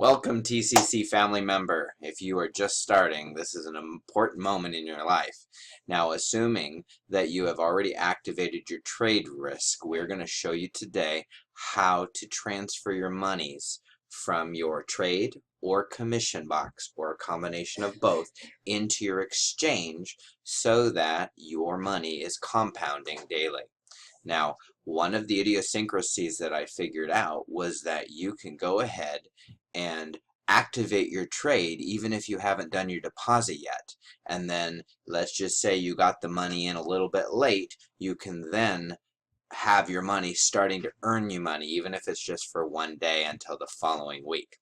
Welcome, TCC family member. If you are just starting, this is an important moment in your life. Now, assuming that you have already activated your trade risk, we're going to show you today how to transfer your monies from your trade or commission box, or a combination of both, into your exchange so that your money is compounding daily. Now, one of the idiosyncrasies that I figured out was that you can go ahead and activate your trade even if you haven't done your deposit yet. And then let's just say you got the money in a little bit late, you can then have your money starting to earn you money, even if it's just for one day until the following week.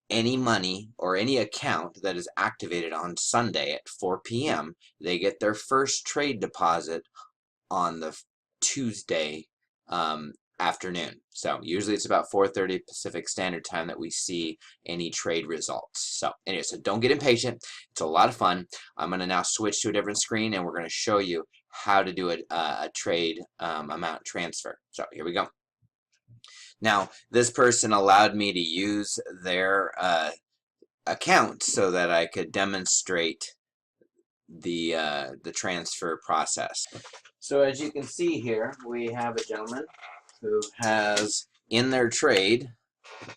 Any money or any account that is activated on Sunday at 4 p.m., they get their first trade deposit on the Tuesday afternoon. So usually it's about 4:30 Pacific Standard Time that we see any trade results. So anyway, so don't get impatient. It's a lot of fun. I'm going to now switch to a different screen and we're going to show you how to do a trade amount transfer. So here we go. Now, this person allowed me to use their account so that I could demonstrate the transfer process. So as you can see here, we have a gentleman who has in their trade,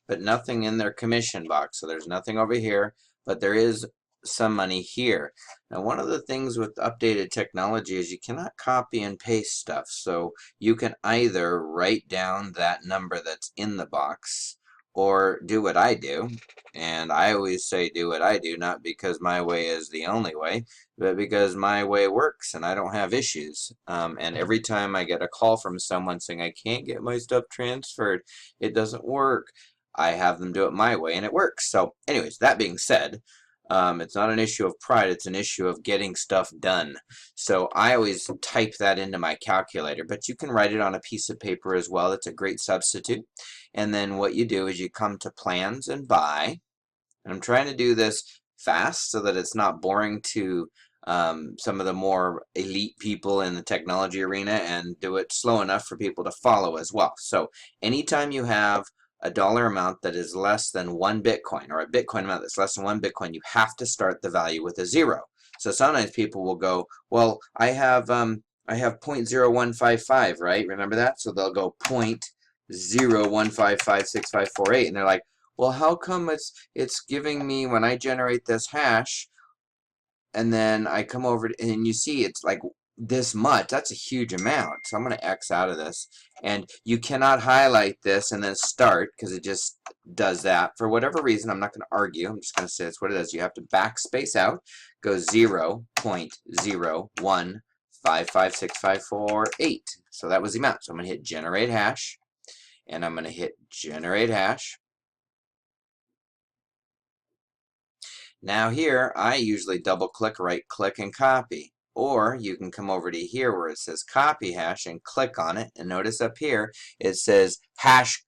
but nothing in their commission box. So there's nothing over here, but there is some money here. Now, one of the things with updated technology is you cannot copy and paste stuff. So you can either write down that number that's in the box or do what I do. And I always say do what I do, not because my way is the only way, but because my way works and I don't have issues. And every time I get a call from someone saying I can't get my stuff transferred, it doesn't work, I have them do it my way and it works. So anyways, that being said, it's not an issue of pride, it's an issue of getting stuff done. So I always type that into my calculator, but you can write it on a piece of paper as well. It's a great substitute. And then what you do is you come to plans and buy. And I'm trying to do this fast so that it's not boring to some of the more elite people in the technology arena, and do it slow enough for people to follow as well. So anytime you have a dollar amount that is less than 1 Bitcoin, or a Bitcoin amount that's less than 1 Bitcoin, you have to start the value with a 0. So sometimes people will go, well, I have 0.0155, right? Remember that? So they'll go 0.01556548, and they're like, well, how come it's giving me, when I generate this hash, and then I come over to, and you see it's like this much? That's a huge amount. So I'm going to X out of this. And you cannot highlight this and then start, because it just does that. For whatever reason, I'm not going to argue. I'm just going to say that's what it is. You have to backspace out, go 0.01556548. So that was the amount. So I'm going to hit generate hash, and I'm going to hit generate hash. Now here, I usually double click, right click, and copy. Or you can come over to here where it says copy hash and click on it. And notice up here, it says hash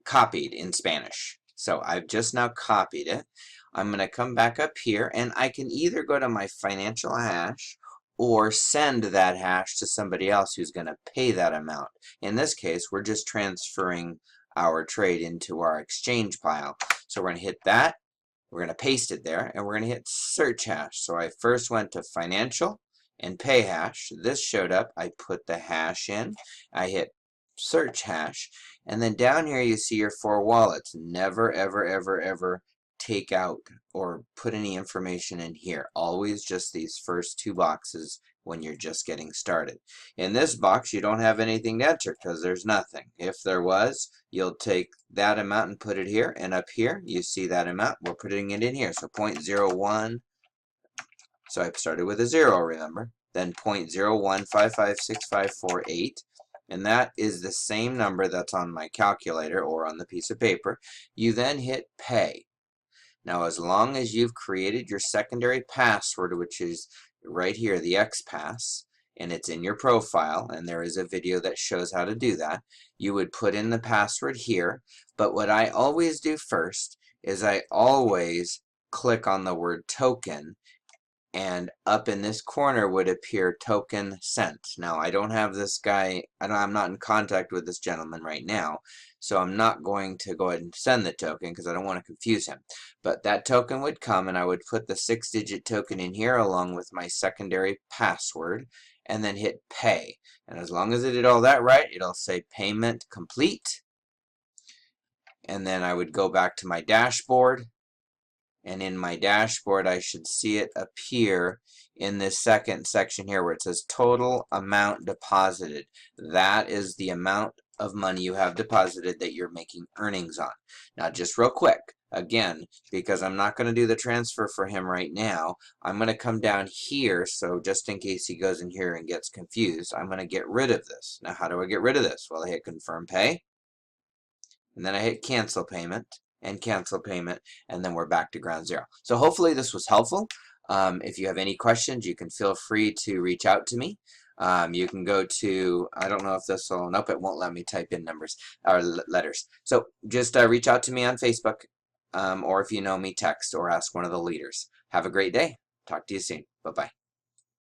copied in Spanish. So I've just now copied it. I'm going to come back up here, and I can either go to my financial hash or send that hash to somebody else who's going to pay that amount. In this case, we're just transferring our trade into our exchange pile. So we're going to hit that. We're going to paste it there, and we're going to hit search hash. So I first went to financial and pay hash. This showed up. I put the hash in. I hit search hash. And then down here you see your 4 wallets. Never, ever, ever, ever take out or put any information in here. Always just these first 2 boxes when you're just getting started. In this box, you don't have anything to enter because there's nothing. If there was, you'll take that amount and put it here, and up here you see that amount. We're putting it in here. So 0.01. So I started with a 0, remember. Then 0.01556548. And that is the same number that's on my calculator or on the piece of paper. You then hit pay. Now, as long as you've created your secondary password, which is right here, the XPass, and it's in your profile, and there is a video that shows how to do that, you would put in the password here. But what I always do first is I always click on the word token, and up in this corner would appear token sent. Now I don't have this guy, I'm not in contact with this gentleman right now, so I'm not going to go ahead and send the token because I don't want to confuse him. But that token would come, and I would put the 6-digit token in here along with my secondary password, and then hit pay. And as long as I did all that right, it'll say payment complete. And then I would go back to my dashboard, and in my dashboard I should see it appear in this second section here where it says total amount deposited. That is the amount of money you have deposited that you're making earnings on. Now just real quick, again, because I'm not going to do the transfer for him right now, I'm going to come down here, so just in case he goes in here and gets confused, I'm going to get rid of this. Now how do I get rid of this? Well, I hit confirm pay, and then I hit cancel payment, and cancel payment, and then we're back to ground zero. So hopefully this was helpful. If you have any questions, you can feel free to reach out to me. You can go to, I don't know if this will, nope, it won't let me type in numbers or letters. So just reach out to me on Facebook, or if you know me, text or ask one of the leaders. Have a great day. Talk to you soon. Bye-bye.